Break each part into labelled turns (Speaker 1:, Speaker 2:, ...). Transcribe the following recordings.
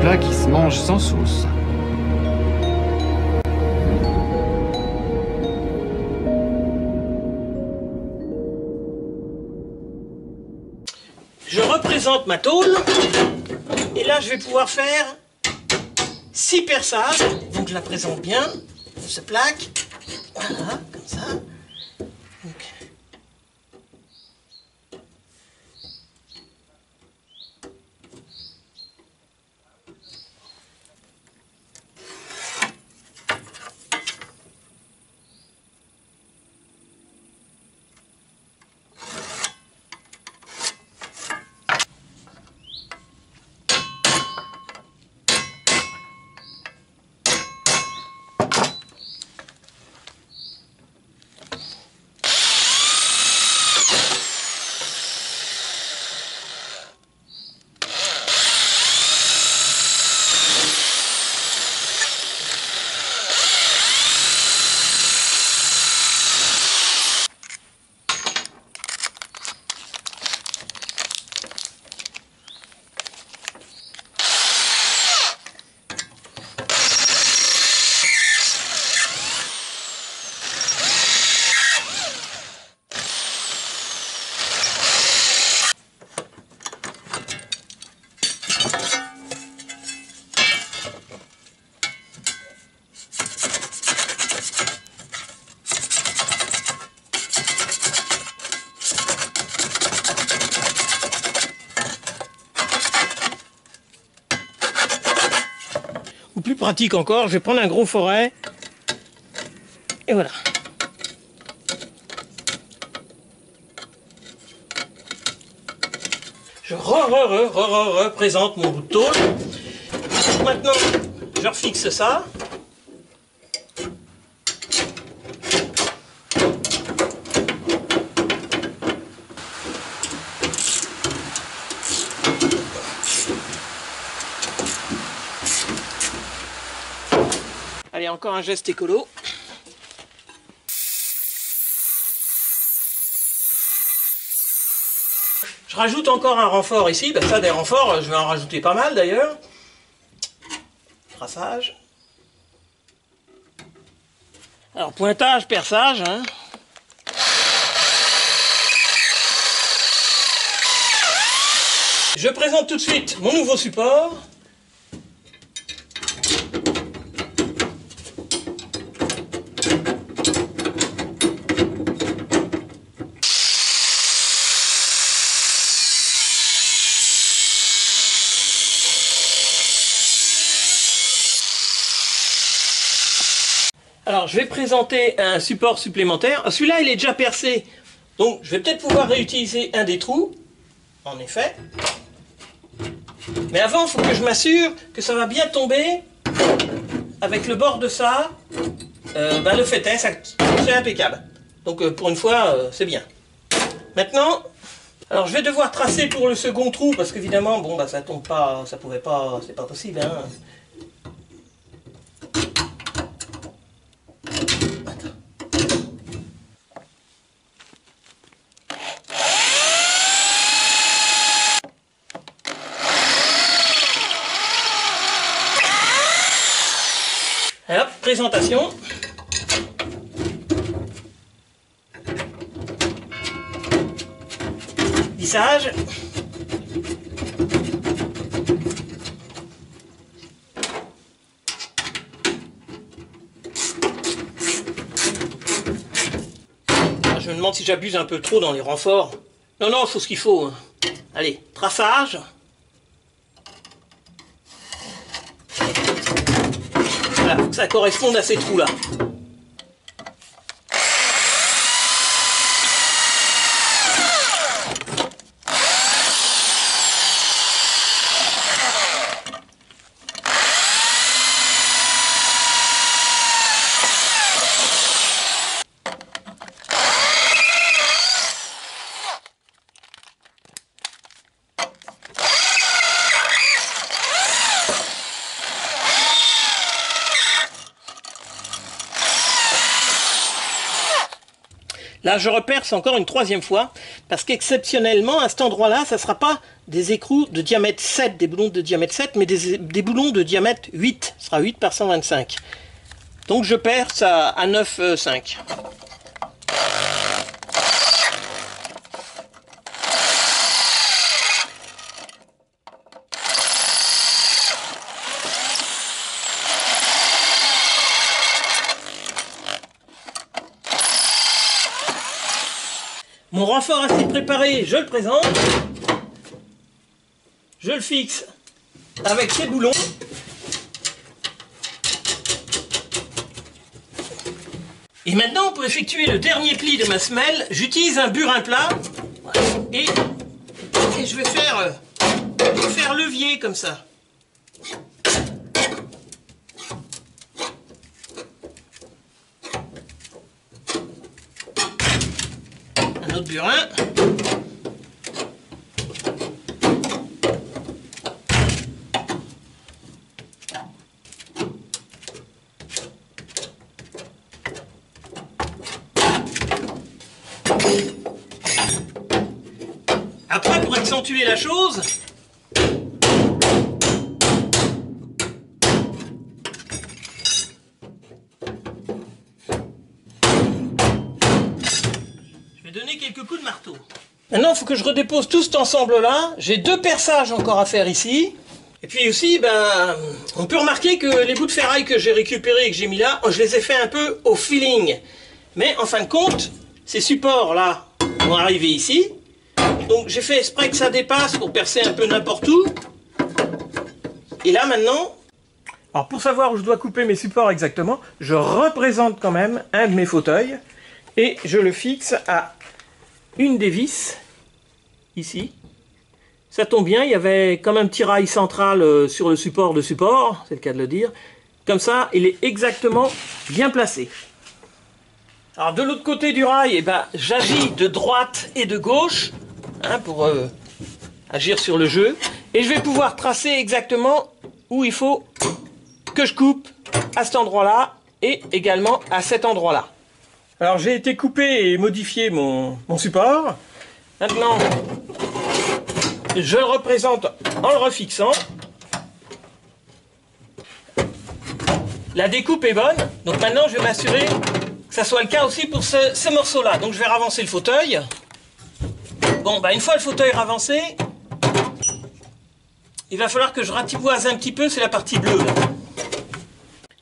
Speaker 1: plat qui se mange sans sauce.
Speaker 2: Je représente ma tôle et là je vais pouvoir faire 6 perçages. Donc je la présente bien, elle se plaque, voilà, comme ça. Donc, ou plus pratique encore, je vais prendre un gros forêt et voilà. Je représente mon bout de tôle. Maintenant, je refixe ça. Allez, encore un geste écolo. Je rajoute encore un renfort ici. Ben ça, des renforts, je vais en rajouter pas mal d'ailleurs. Traçage. Alors, pointage, perçage. Hein. Je présente tout de suite mon nouveau support. Alors, je vais présenter un support supplémentaire. Celui-là, il est déjà percé. Donc, je vais peut-être pouvoir réutiliser un des trous. En effet. Mais avant, il faut que je m'assure que ça va bien tomber avec le bord de ça. Le fait, c'est impeccable. Donc, pour une fois, c'est bien. Maintenant, alors je vais devoir tracer pour le second trou parce qu'évidemment, bon, bah, ça tombe pas, ça pouvait pas, c'est pas possible. Hein. Et hop, présentation. Lissage. Je me demande si j'abuse un peu trop dans les renforts. Non, non, il faut ce qu'il faut. Allez, traçage. Voilà, faut que ça corresponde à ces trous-là. Là, je reperce encore une troisième fois, parce qu'exceptionnellement, à cet endroit-là, ça ne sera pas des écrous de diamètre 7, des boulons de diamètre 7, mais des boulons de diamètre 8. Ce sera 8 par 125. Donc je perce à 9,5. Mon renfort assez préparé, je le présente. Je le fixe avec ces boulons. Et maintenant, pour effectuer le dernier pli de ma semelle, j'utilise un burin plat et je vais faire levier comme ça. Un autre burin. Après, pour accentuer la chose, je vais donner quelques coups de marteau. Maintenant, il faut que je redépose tout cet ensemble-là. J'ai 2 perçages encore à faire ici. Et puis aussi, on peut remarquer que les bouts de ferraille que j'ai récupérés et que j'ai mis là, je les ai fait un peu au feeling. Mais en fin de compte, ces supports-là vont arriver ici. Donc j'ai fait exprès que ça dépasse pour percer un peu n'importe où. Et là maintenant, alors pour savoir où je dois couper mes supports exactement, je représente quand même un de mes fauteuils et je le fixe à une des vis, ici. Ça tombe bien, il y avait comme un petit rail central sur le support de support, c'est le cas de le dire. Comme ça, il est exactement bien placé. Alors de l'autre côté du rail, j'agis de droite et de gauche. Pour agir sur le jeu, et je vais pouvoir tracer exactement où il faut que je coupe à cet endroit-là et également à cet endroit-là. Alors j'ai été couper et modifier mon support. Maintenant, je le représente en le refixant. La découpe est bonne, donc maintenant je vais m'assurer que ça soit le cas aussi pour ce morceau-là. Donc je vais ravancer le fauteuil. Bon, une fois le fauteuil avancé, il va falloir que je ratiboise un petit peu, c'est la partie bleue. Là.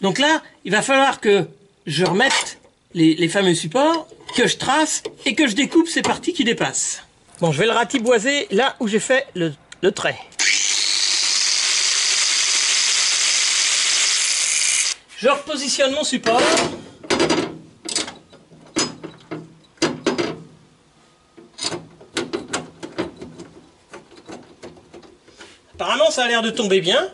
Speaker 2: Donc là, il va falloir que je remette les fameux supports, que je trace et que je découpe ces parties qui dépassent. Bon, je vais le ratiboiser là où j'ai fait le trait. Je repositionne mon support. Apparemment, ça a l'air de tomber bien.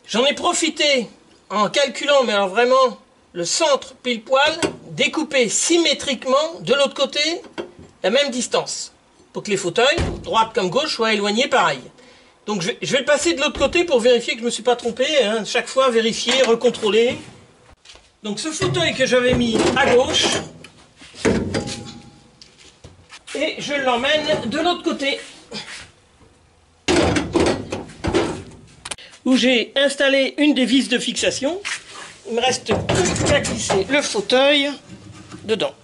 Speaker 2: J'en ai profité en calculant, mais alors vraiment, le centre pile poil, découpé symétriquement de l'autre côté, la même distance. Pour que les fauteuils, droite comme gauche, soient éloignés pareil. Donc je vais le passer de l'autre côté pour vérifier que je ne me suis pas trompé. Chaque fois, vérifier, recontrôler. Donc ce fauteuil que j'avais mis à gauche, et je l'emmène de l'autre côté. Où j'ai installé une des vis de fixation. Il me reste plus qu'à glisser le fauteuil dedans.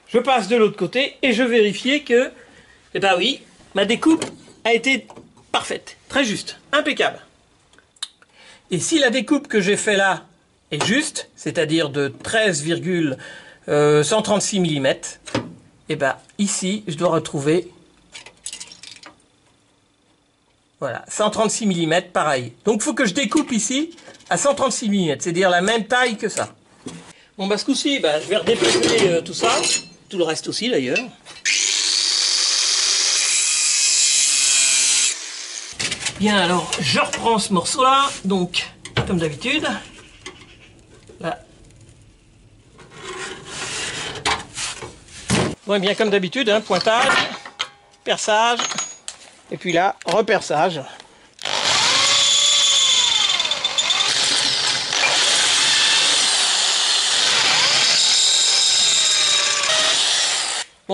Speaker 2: Je passe de l'autre côté et je vérifie que, oui, ma découpe a été parfaite, très juste, impeccable. Et si la découpe que j'ai fait là est juste, c'est-à-dire de 13,136 mm, ici, je dois retrouver, voilà, 136 mm, pareil. Donc, il faut que je découpe ici à 136 mm, c'est-à-dire la même taille que ça. Bon, ce coup-ci, je vais redépeler tout ça, tout le reste aussi d'ailleurs. Bien, alors, je reprends ce morceau-là, donc, comme d'habitude, là. Bon, bien comme d'habitude, pointage, perçage, et puis là, reperçage.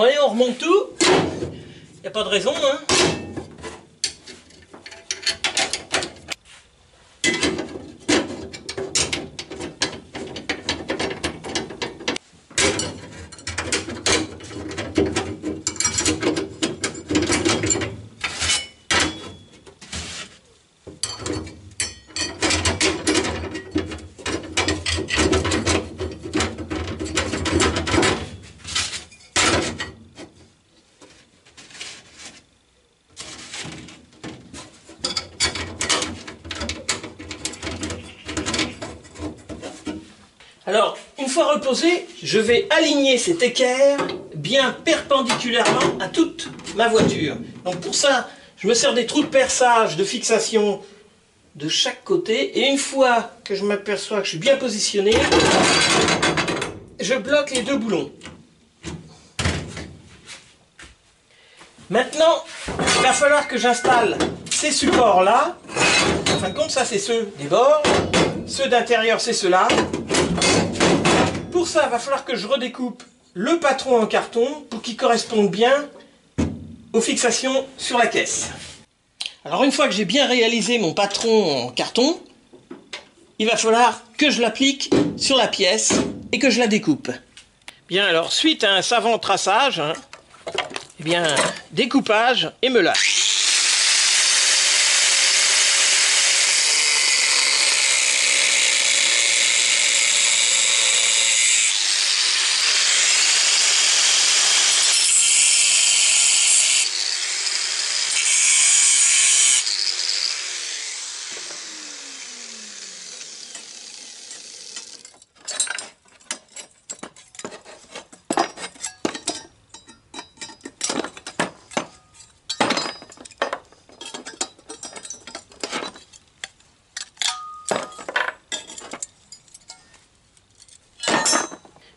Speaker 2: Bon allez, on remonte tout. Il n'y a pas de raison, hein. Alors, une fois reposé, je vais aligner cet équerre bien perpendiculairement à toute ma voiture. Donc pour ça, je me sers des trous de perçage, de fixation de chaque côté. Et une fois que je m'aperçois que je suis bien positionné, je bloque les deux boulons. Maintenant, il va falloir que j'installe ces supports-là. En fin de compte, ça c'est ceux des bords. Ceux d'intérieur, c'est ceux-là. Pour ça, il va falloir que je redécoupe le patron en carton pour qu'il corresponde bien aux fixations sur la caisse. Alors une fois que j'ai bien réalisé mon patron en carton, il va falloir que je l'applique sur la pièce et que je la découpe. Bien alors, suite à un savant traçage, eh bien, découpage et meulage.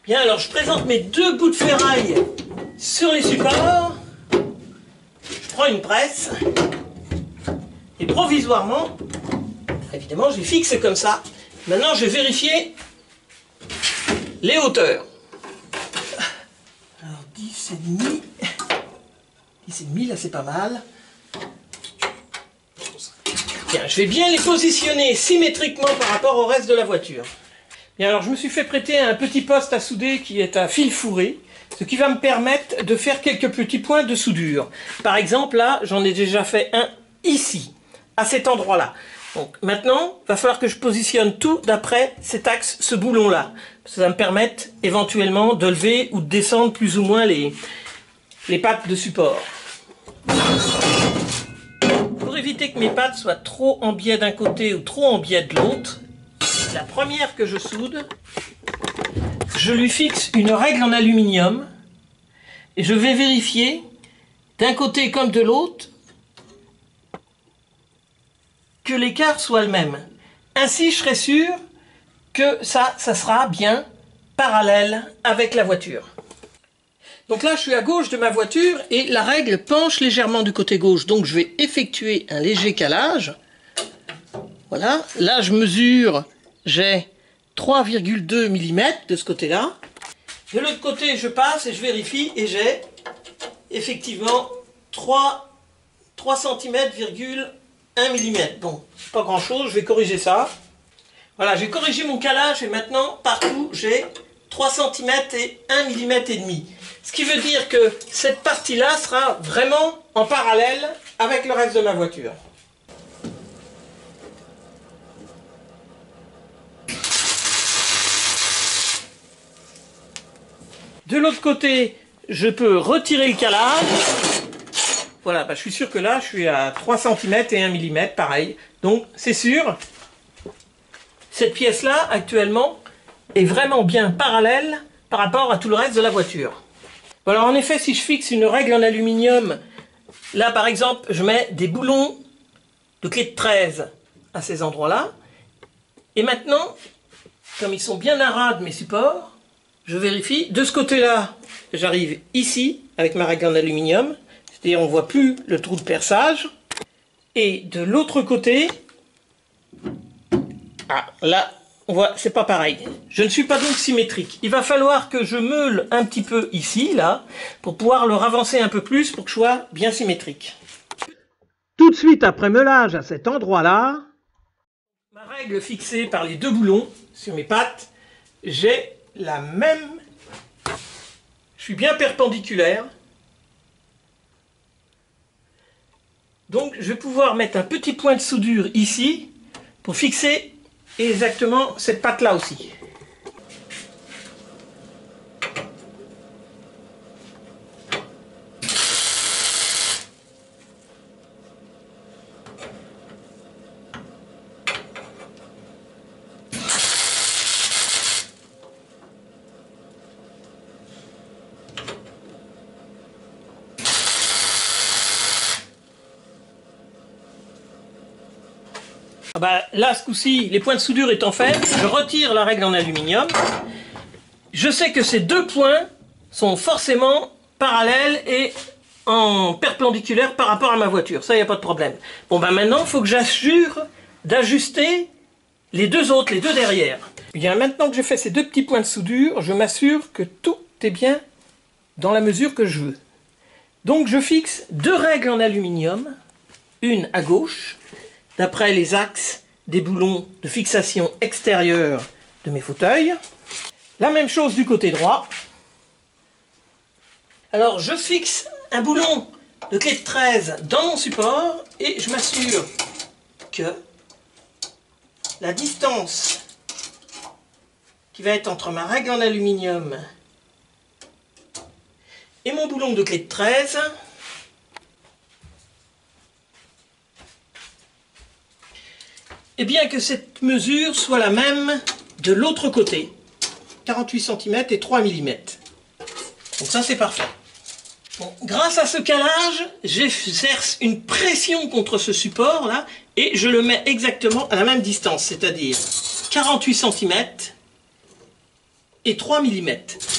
Speaker 2: Bien, alors je présente mes deux bouts de ferraille sur les supports. Je prends une presse et provisoirement, évidemment, je les fixe comme ça. Maintenant, je vais vérifier les hauteurs. Alors 10,5. 10,5, là c'est pas mal. Bien, je vais bien les positionner symétriquement par rapport au reste de la voiture. Bien, alors je me suis fait prêter un petit poste à souder qui est à fil fourré, ce qui va me permettre de faire quelques petits points de soudure. Par exemple, là, j'en ai déjà fait un ici, à cet endroit-là. Donc maintenant, il va falloir que je positionne tout d'après cet axe, ce boulon-là. Ça va me permettre éventuellement de lever ou de descendre plus ou moins les pattes de support. Pour éviter que mes pattes soient trop en biais d'un côté ou trop en biais de l'autre, la première que je soude, je lui fixe une règle en aluminium et je vais vérifier d'un côté comme de l'autre que l'écart soit le même. Ainsi, je serai sûr que ça sera bien parallèle avec la voiture. Donc là, je suis à gauche de ma voiture et la règle penche légèrement du côté gauche. Donc je vais effectuer un léger calage. Voilà, là je mesure. J'ai 3,2 mm de ce côté-là. De l'autre côté, je passe et je vérifie et j'ai effectivement 3 cm,1 mm. Bon, c'est pas grand-chose, je vais corriger ça. Voilà, j'ai corrigé mon calage et maintenant, partout, j'ai 3 cm et 1 mm et demi. Ce qui veut dire que cette partie-là sera vraiment en parallèle avec le reste de ma voiture. De l'autre côté, je peux retirer le calage. Voilà, je suis sûr que là, je suis à 3 cm et 1 mm, pareil. Donc, c'est sûr, cette pièce-là, actuellement, est vraiment bien parallèle par rapport à tout le reste de la voiture. Voilà, en effet, si je fixe une règle en aluminium, là, par exemple, je mets des boulons de clé de 13 à ces endroits-là. Et maintenant, comme ils sont bien à ras de mes supports, je vérifie. De ce côté-là, j'arrive ici, avec ma règle en aluminium. C'est-à-dire, on ne voit plus le trou de perçage. Et de l'autre côté, là, on voit, c'est pas pareil. Je ne suis pas donc symétrique. Il va falloir que je meule un petit peu ici, là, pour pouvoir le ravancer un peu plus pour que je sois bien symétrique. Tout de suite après meulage à cet endroit-là, ma règle fixée par les deux boulons sur mes pattes, j'ai la même... Je suis bien perpendiculaire. Donc je vais pouvoir mettre un petit point de soudure ici pour fixer exactement cette patte-là aussi. Ah bah, là, ce coup-ci, les points de soudure étant faits, je retire la règle en aluminium. Je sais que ces deux points sont forcément parallèles et en perpendiculaire par rapport à ma voiture. Ça, il n'y a pas de problème. Bon, bah maintenant, il faut que j'assure d'ajuster les deux autres, les deux derrière. Bien, maintenant que j'ai fait ces deux petits points de soudure, je m'assure que tout est bien dans la mesure que je veux. Donc, je fixe deux règles en aluminium, une à gauche, d'après les axes des boulons de fixation extérieure de mes fauteuils. La même chose du côté droit. Alors je fixe un boulon de clé de 13 dans mon support et je m'assure que la distance qui va être entre ma règle en aluminium et mon boulon de clé de 13 et bien que cette mesure soit la même de l'autre côté. 48 cm et 3 mm. Donc ça c'est parfait. Bon, grâce à ce calage, j'exerce une pression contre ce support là et je le mets exactement à la même distance, c'est-à-dire 48 cm et 3 mm.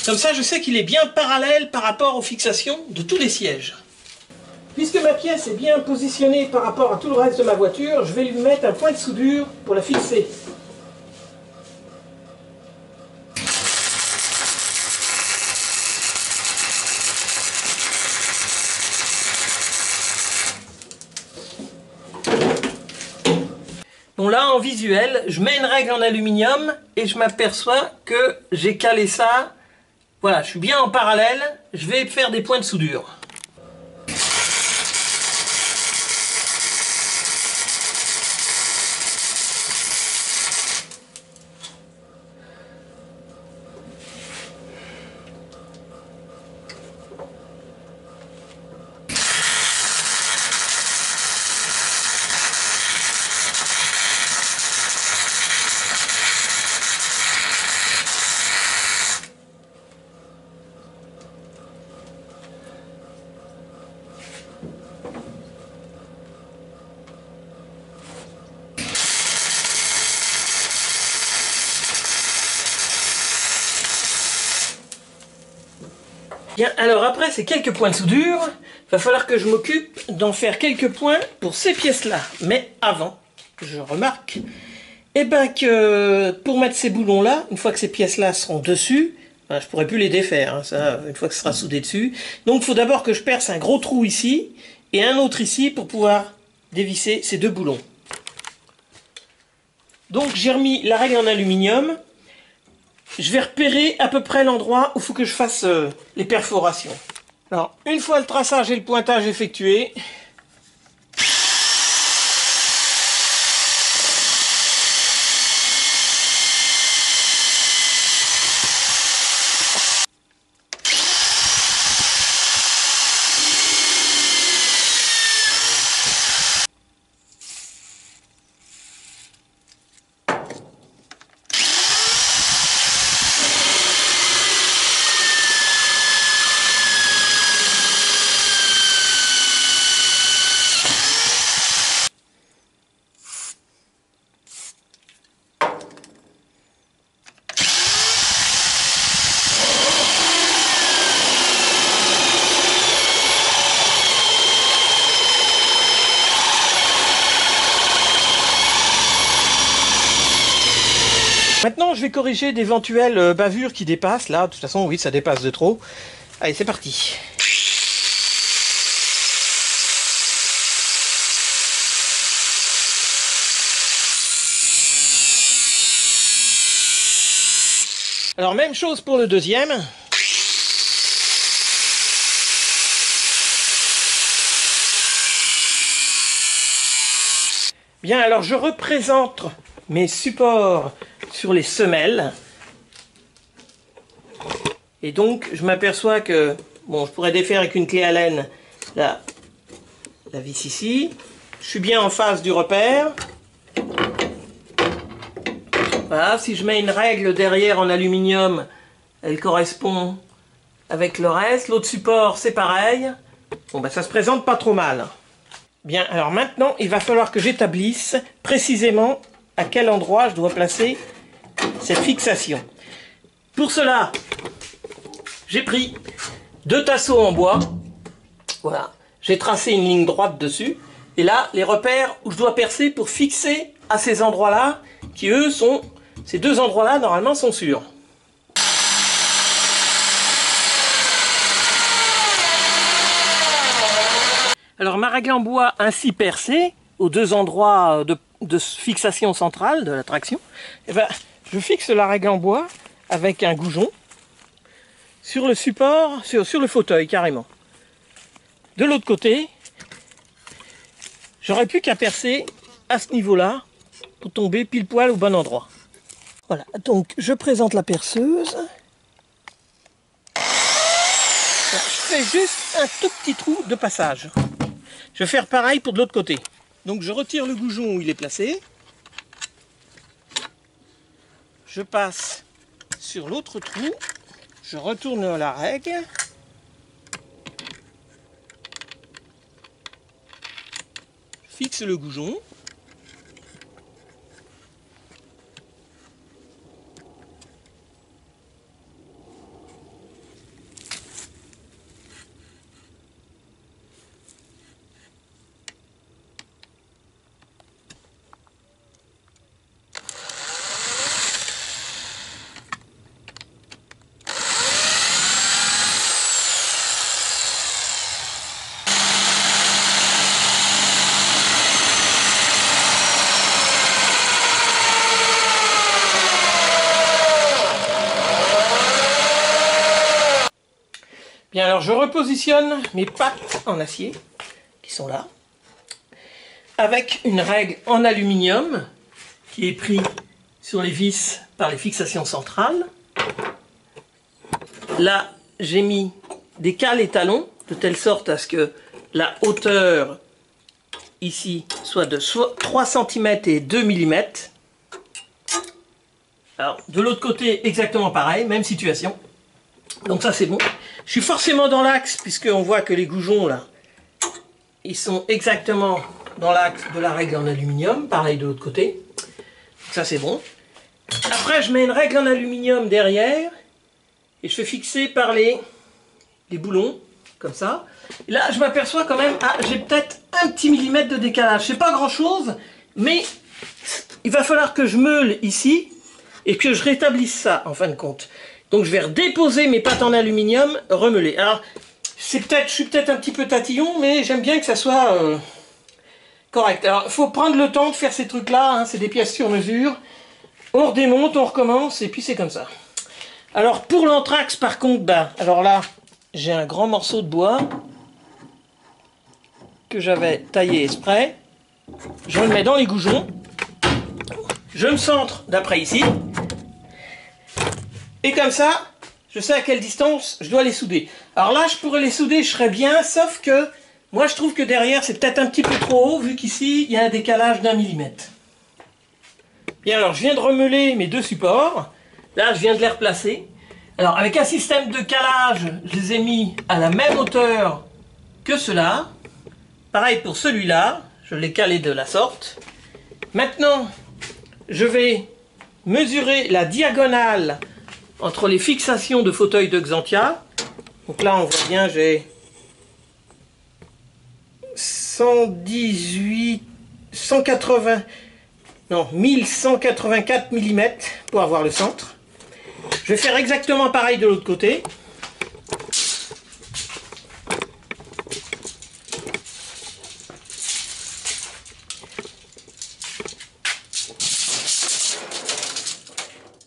Speaker 2: Comme ça je sais qu'il est bien parallèle par rapport aux fixations de tous les sièges. Puisque ma pièce est bien positionnée par rapport à tout le reste de ma voiture, je vais lui mettre un point de soudure pour la fixer. Bon là, en visuel, je mets une règle en aluminium et je m'aperçois que j'ai calé ça. Voilà, je suis bien en parallèle, je vais faire des points de soudure. Bien, alors après ces quelques points de soudure, il va falloir que je m'occupe d'en faire quelques points pour ces pièces-là. Mais avant, je remarque que pour mettre ces boulons-là, une fois que ces pièces-là seront dessus, je ne pourrai plus les défaire, hein, ça, une fois que ce sera soudé dessus. Donc il faut d'abord que je perce un gros trou ici et un autre ici pour pouvoir dévisser ces deux boulons. Donc j'ai remis la règle en aluminium. Je vais repérer à peu près l'endroit où il faut que je fasse les perforations. Alors, une fois le traçage et le pointage effectués, Maintenant, je vais corriger d'éventuelles bavures qui dépassent. Là, de toute façon, oui, ça dépasse de trop. Allez, c'est parti. Alors, même chose pour le deuxième. Bien, alors je représente mes supports sur les semelles. Et donc, je m'aperçois que, bon, je pourrais défaire avec une clé Allen la vis ici. Je suis bien en face du repère. Voilà, si je mets une règle derrière en aluminium, elle correspond avec le reste. L'autre support, c'est pareil. Bon, ben ça se présente pas trop mal. Bien, alors maintenant, il va falloir que j'établisse précisément à quel endroit je dois placer cette fixation. Pour cela, j'ai pris 2 tasseaux en bois. Voilà, j'ai tracé une ligne droite dessus. Et là, les repères où je dois percer pour fixer à ces endroits-là, qui eux sont... Ces 2 endroits-là, normalement, sont sûrs. Alors, ma règle en bois ainsi percée, aux 2 endroits de fixation centrale de la traction, eh ben, je fixe la règle en bois avec un goujon sur le support, sur le fauteuil, carrément. De l'autre côté, j'aurais plus qu'à percer à ce niveau-là pour tomber pile poil au bon endroit. Voilà, donc je présente la perceuse. Je fais juste un tout petit trou de passage. Je vais faire pareil pour de l'autre côté. Donc je retire le goujon où il est placé. Je passe sur l'autre trou. Je retourne la règle. Je fixe le goujon. Bien, alors je repositionne mes pattes en acier, qui sont là, avec une règle en aluminium, qui est prise sur les vis par les fixations centrales. Là, j'ai mis des cales et talons, de telle sorte à ce que la hauteur, ici, soit de 3 cm et 2 mm. Alors, de l'autre côté, exactement pareil, même situation. Donc ça, c'est bon. Je suis forcément dans l'axe, puisqu'on voit que les goujons, là, ils sont exactement dans l'axe de la règle en aluminium. Pareil de l'autre côté. Donc ça, c'est bon. Après, je mets une règle en aluminium derrière. Et je fais fixer par les boulons, comme ça. Et là, je m'aperçois quand même, ah, j'ai peut-être un petit millimètre de décalage. C'est pas grand-chose, mais il va falloir que je meule ici et que je rétablisse ça, en fin de compte. Donc je vais redéposer mes pattes en aluminium remelées. Alors, je suis peut-être un petit peu tatillon, mais j'aime bien que ça soit correct. Alors, il faut prendre le temps de faire ces trucs-là, hein, c'est des pièces sur mesure. On redémonte, on recommence, et puis c'est comme ça. Alors, pour l'anthrax, par contre, ben, alors là, j'ai un grand morceau de bois que j'avais taillé exprès. Je le mets dans les goujons. Je me centre d'après ici. Et comme ça, je sais à quelle distance je dois les souder. Alors là, je pourrais les souder, je serais bien, sauf que moi, je trouve que derrière, c'est peut-être un petit peu trop haut, vu qu'ici, il y a un décalage d'1 millimètre. Bien, alors, je viens de remeler mes 2 supports. Là, je viens de les replacer. Alors, avec un système de calage, je les ai mis à la même hauteur que ceux-là. Pareil pour celui-là, je l'ai calé de la sorte. Maintenant, je vais mesurer la diagonale entre les fixations de fauteuil de Xantia. Donc là, on voit bien, j'ai 118, 180, non, 1184 mm pour avoir le centre. Je vais faire exactement pareil de l'autre côté.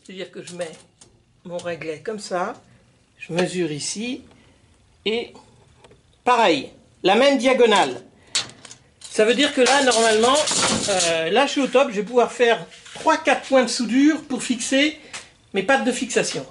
Speaker 2: C'est-à-dire que je mets mon réglet comme ça, je mesure ici, et pareil, la même diagonale. Ça veut dire que là, normalement, là je suis au top, je vais pouvoir faire 3-4 points de soudure pour fixer mes pattes de fixation.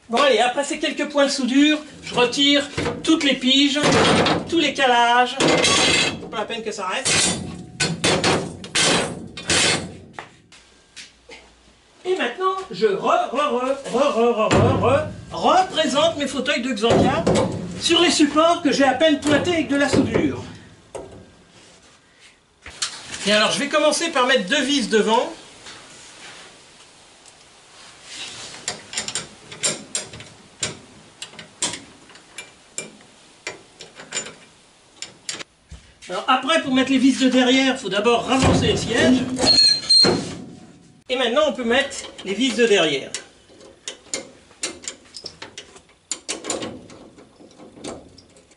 Speaker 2: Bon allez, après ces quelques points de soudure, je retire toutes les piges, tous les calages. C'est pas la peine que ça reste. Et maintenant, je représente mes fauteuils de Xantia sur les supports que j'ai à peine pointés avec de la soudure. Et alors, je vais commencer par mettre 2 vis devant. Alors après, pour mettre les vis de derrière, il faut d'abord ravancer les sièges. Et maintenant, on peut mettre les vis de derrière.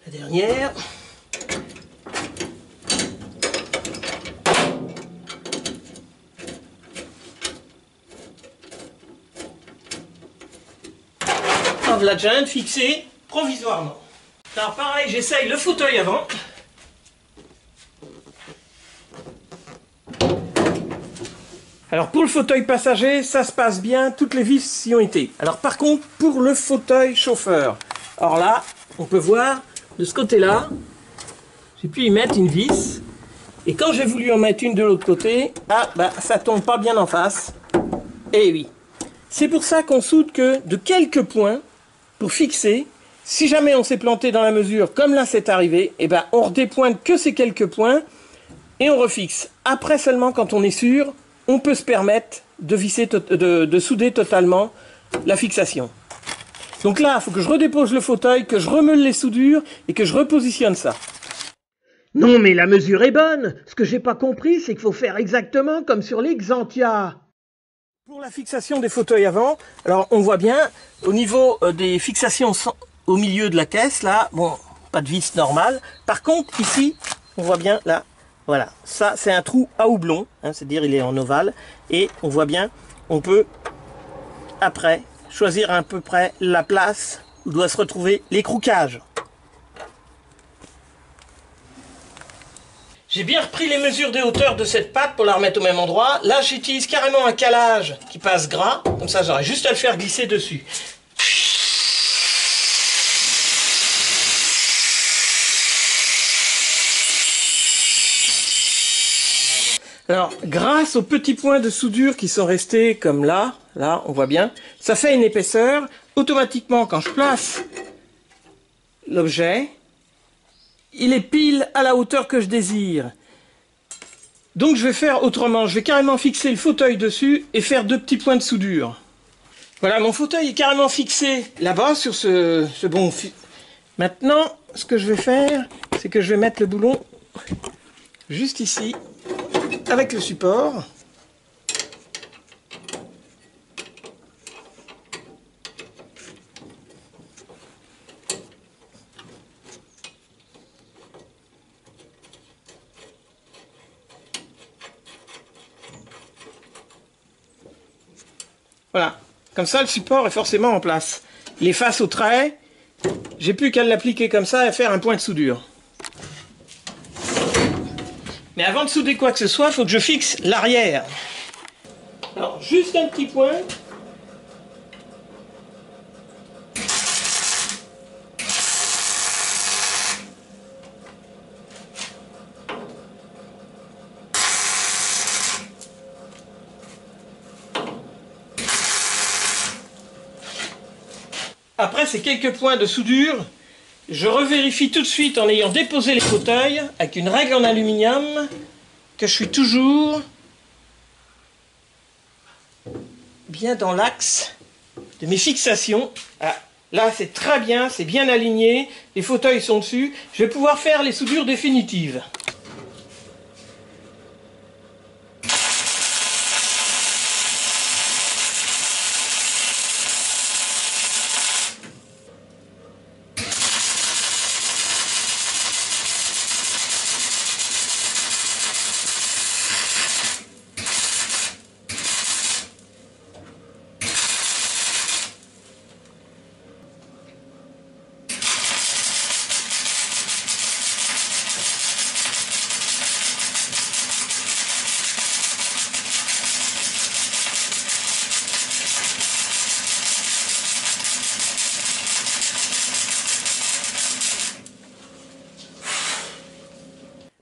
Speaker 2: La dernière. En voilà déjà un fixé provisoirement. Alors pareil, j'essaye le fauteuil avant. Alors pour le fauteuil passager, ça se passe bien, toutes les vis y ont été. Alors par contre, pour le fauteuil chauffeur, alors là, on peut voir, de ce côté-là, j'ai pu y mettre une vis. Et quand j'ai voulu en mettre une de l'autre côté, ah bah ça tombe pas bien en face. Et oui. C'est pour ça qu'on soude que de quelques points pour fixer. Si jamais on s'est planté dans la mesure, comme là c'est arrivé, et ben on redépointe que ces quelques points et on refixe. Après seulement, quand on est sûr, on peut se permettre de visser, de souder totalement la fixation. Donc là, il faut que je redépose le fauteuil, que je remeule les soudures et que je repositionne ça. Non, mais la mesure est bonne. Ce que j'ai pas compris, c'est qu'il faut faire exactement comme sur les Xantia. Pour la fixation des fauteuils avant, alors on voit bien, au niveau des fixations au milieu de la caisse, là, bon, pas de vis normale. Par contre, ici, on voit bien, là, voilà, ça c'est un trou à houblon, hein, c'est-à-dire il est en ovale, et on voit bien, on peut, après, choisir à peu près la place où doit se retrouver l'écrouquage. J'ai bien repris les mesures des hauteurs de cette patte pour la remettre au même endroit. Là, j'utilise carrément un calage qui passe gras, comme ça j'aurai juste à le faire glisser dessus. Alors, grâce aux petits points de soudure qui sont restés comme là, on voit bien, ça fait une épaisseur. Automatiquement, quand je place l'objet, il est pile à la hauteur que je désire. Donc je vais faire autrement, je vais carrément fixer le fauteuil dessus et faire 2 petits points de soudure. Voilà, mon fauteuil est carrément fixé là-bas sur ce bon fil. Maintenant, ce que je vais faire, c'est que je vais mettre le boulon juste ici, avec le support. Voilà, comme ça le support est forcément en place. Il est face au trait, j'ai plus qu'à l'appliquer comme ça et faire un point de soudure. Mais avant de souder quoi que ce soit, il faut que je fixe l'arrière. Alors, juste un petit point. Après ces quelques points de soudure, je revérifie tout de suite en ayant déposé les fauteuils avec une règle en aluminium que je suis toujours bien dans l'axe de mes fixations. Ah, là c'est très bien, c'est bien aligné, les fauteuils sont dessus. Je vais pouvoir faire les soudures définitives.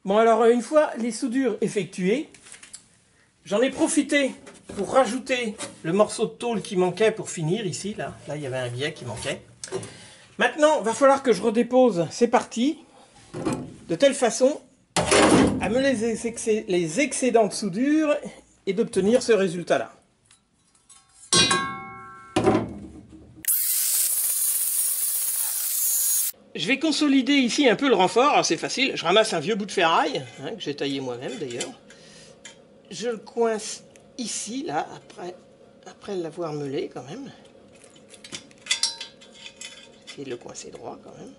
Speaker 2: Bon alors une fois les soudures effectuées, j'en ai profité pour rajouter le morceau de tôle qui manquait pour finir ici, là il y avait un biais qui manquait. Maintenant, il va falloir que je redépose ces parties de telle façon à me les excédents de soudure et d'obtenir ce résultat-là. Je vais consolider ici un peu le renfort, alors c'est facile, je ramasse un vieux bout de ferraille, hein, que j'ai taillé moi-même d'ailleurs. Je le coince ici, là, après l'avoir meulé quand même. Essayer de le coincer droit quand même.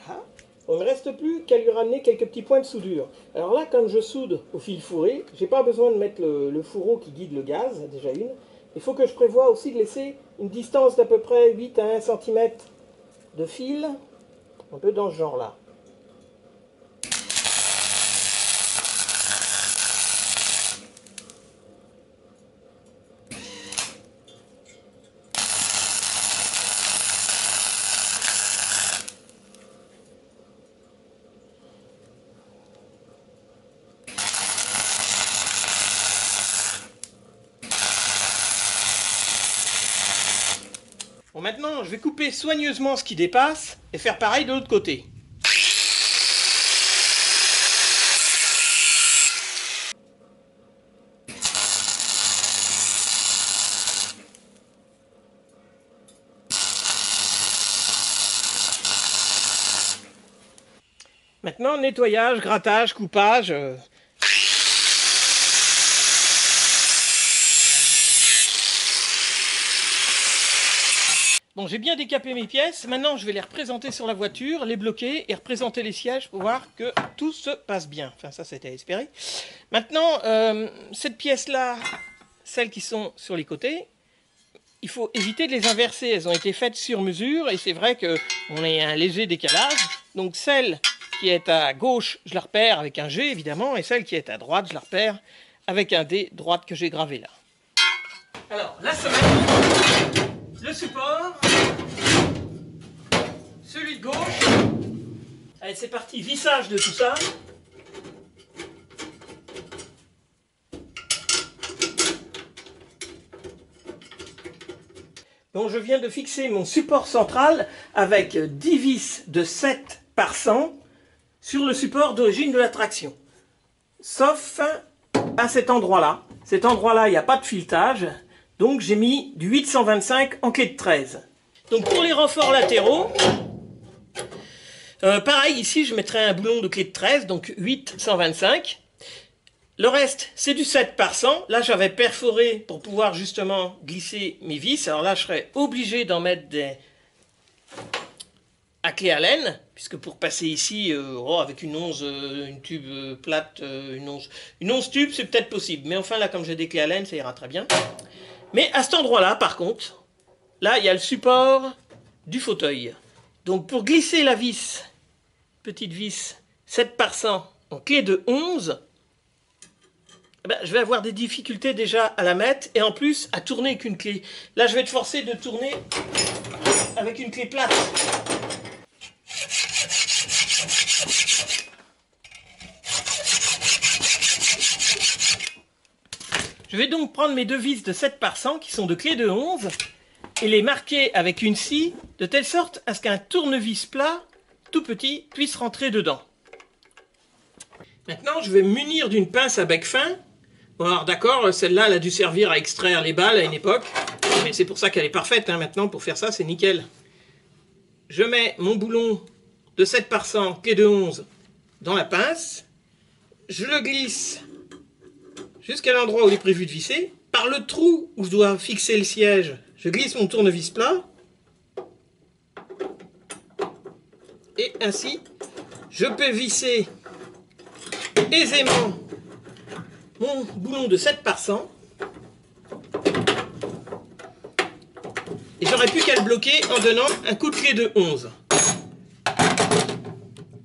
Speaker 2: Voilà. Il ne me reste plus qu'à lui ramener quelques petits points de soudure. Alors là, comme je soude au fil fourré, j'ai pas besoin de mettre le fourreau qui guide le gaz, déjà une. Il faut que je prévoie aussi de laisser une distance d'à peu près 8 à 1 cm de fil, un peu dans ce genre-là. Bon, maintenant, je vais couper soigneusement ce qui dépasse et faire pareil de l'autre côté. Maintenant, nettoyage, grattage, coupage. Bon, j'ai bien décapé mes pièces. Maintenant, je vais les représenter sur la voiture, les bloquer et représenter les sièges pour voir que tout se passe bien. Enfin, ça, c'était à espérer. Maintenant, cette pièce-là, celles qui sont sur les côtés, il faut éviter de les inverser. Elles ont été faites sur mesure et c'est vrai qu'on a un léger décalage. Donc, celle qui est à gauche, je la repère avec un G, évidemment, et celle qui est à droite, je la repère avec un D droite que j'ai gravé là. Alors, la semelle, le support, celui de gauche. Allez, c'est parti, vissage de tout ça. Donc je viens de fixer mon support central avec 10 vis de 7 par 100 sur le support d'origine de la traction. Sauf à cet endroit-là. Cet endroit-là, il n'y a pas de filetage. Donc j'ai mis du 825 en clé de 13. Donc pour les renforts latéraux, pareil, ici je mettrai un boulon de clé de 13, donc 825. Le reste, c'est du 7 par 100. Là, j'avais perforé pour pouvoir justement glisser mes vis. Alors là, je serais obligé d'en mettre des à clé Allen, puisque pour passer ici, avec une 11, une tube plate, une 11 tube, c'est peut-être possible. Mais enfin, là, comme j'ai des clés Allen, ça ira très bien. Mais à cet endroit-là, par contre, là, il y a le support du fauteuil. Donc, pour glisser la vis, petite vis 7 par 100 en clé de 11, je vais avoir des difficultés déjà à la mettre et en plus à tourner avec une clé. Là, je vais être forcé de tourner avec une clé plate. Je vais donc prendre mes deux vis de 7 par 100 qui sont de clé de 11 et les marquer avec une scie de telle sorte à ce qu'un tournevis plat tout petit puisse rentrer dedans. Maintenant, je vais me munir d'une pince à bec fin. Bon, alors d'accord, celle-là, elle a dû servir à extraire les balles à une époque, mais c'est pour ça qu'elle est parfaite, hein, maintenant, pour faire ça, c'est nickel. Je mets mon boulon de 7 par 100, clé de 11, dans la pince, je le glisse jusqu'à l'endroit où il est prévu de visser. Par le trou où je dois fixer le siège, je glisse mon tournevis plat, et ainsi, je peux visser aisément mon boulon de 7 par 100 et j'aurais plus qu'à le bloquer en donnant un coup de clé de 11.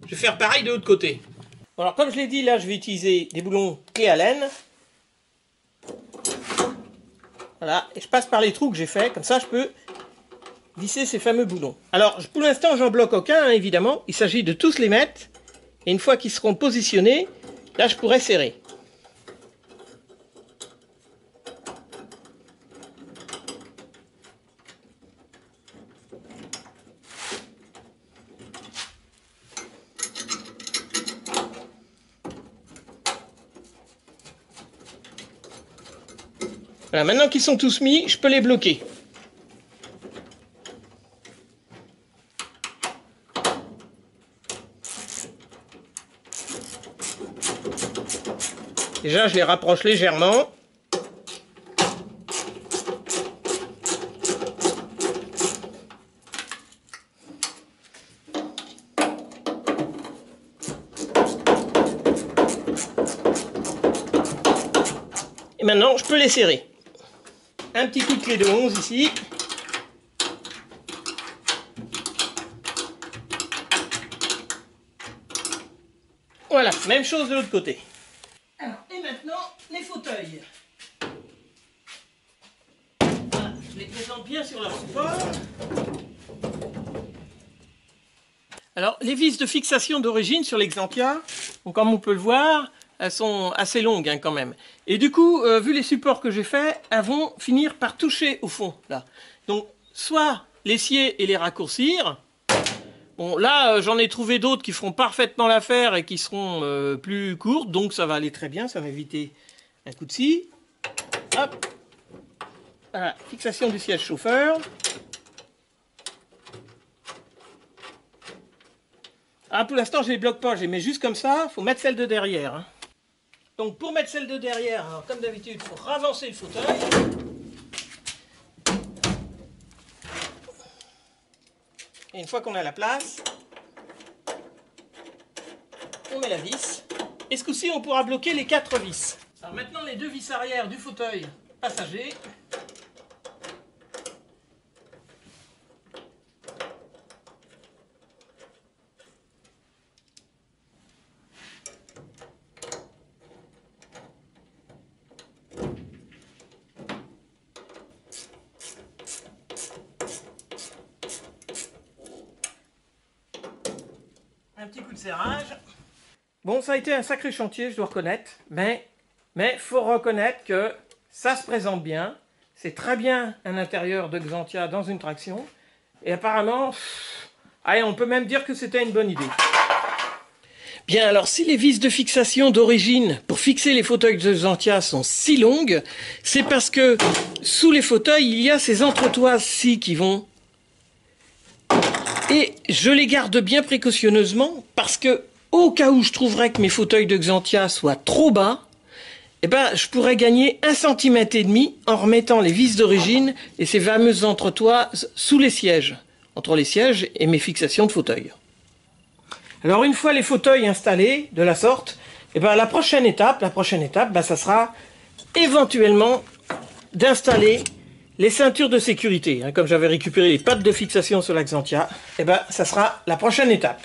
Speaker 2: Je vais faire pareil de l'autre côté. Bon, alors comme je l'ai dit, là je vais utiliser des boulons clé Allen. Voilà, et je passe par les trous que j'ai fait, comme ça je peux visser ces fameux boulons. Alors pour l'instant j'en bloque aucun, hein, évidemment, il s'agit de tous les mettre et une fois qu'ils seront positionnés, là je pourrai serrer. Voilà, maintenant qu'ils sont tous mis, je peux les bloquer. Déjà, je les rapproche légèrement. Et maintenant, je peux les serrer. Un petit coup de clé de 11 ici. Voilà, même chose de l'autre côté. Alors, et maintenant, les fauteuils. Voilà, je les présente bien sur leur support. Alors, les vis de fixation d'origine sur l'Exempia, comme on peut le voir, elles sont assez longues hein, quand même. Et du coup, vu les supports que j'ai faits, elles vont finir par toucher au fond. Là. Donc, soit les scier et les raccourcir. Bon, là, j'en ai trouvé d'autres qui feront parfaitement l'affaire et qui seront plus courtes. Donc, ça va aller très bien. Ça va éviter un coup de scie. Hop. Voilà, fixation du siège chauffeur. Ah, pour l'instant, je ne les bloque pas. Je les mets juste comme ça. Il faut mettre celle de derrière. Hein. Donc pour mettre celle de derrière, alors, comme d'habitude, il faut ravancer le fauteuil. Et une fois qu'on a la place, on met la vis. Et ce coup-ci, on pourra bloquer les 4 vis. Alors maintenant, les 2 vis arrière du fauteuil passager. Un petit coup de serrage. Bon, ça a été un sacré chantier, je dois reconnaître, mais faut reconnaître que ça se présente bien. C'est très bien un intérieur de Xantia dans une traction. Et apparemment, Allez, on peut même dire que c'était une bonne idée. Bien, alors si les vis de fixation d'origine pour fixer les fauteuils de Xantia sont si longues, c'est parce que sous les fauteuils, il y a ces entretoises-ci qui vont... Et je les garde bien précautionneusement parce que, au cas où je trouverais que mes fauteuils de Xantia soient trop bas, eh ben, je pourrais gagner 1,5 cm en remettant les vis d'origine et ces fameuses entretoises sous les sièges, entre les sièges et mes fixations de fauteuils. Alors une fois les fauteuils installés de la sorte, eh ben, la prochaine étape, ben, ça sera éventuellement d'installer les ceintures de sécurité. Comme j'avais récupéré les pattes de fixation sur la Xantia, eh ben, ça sera la prochaine étape.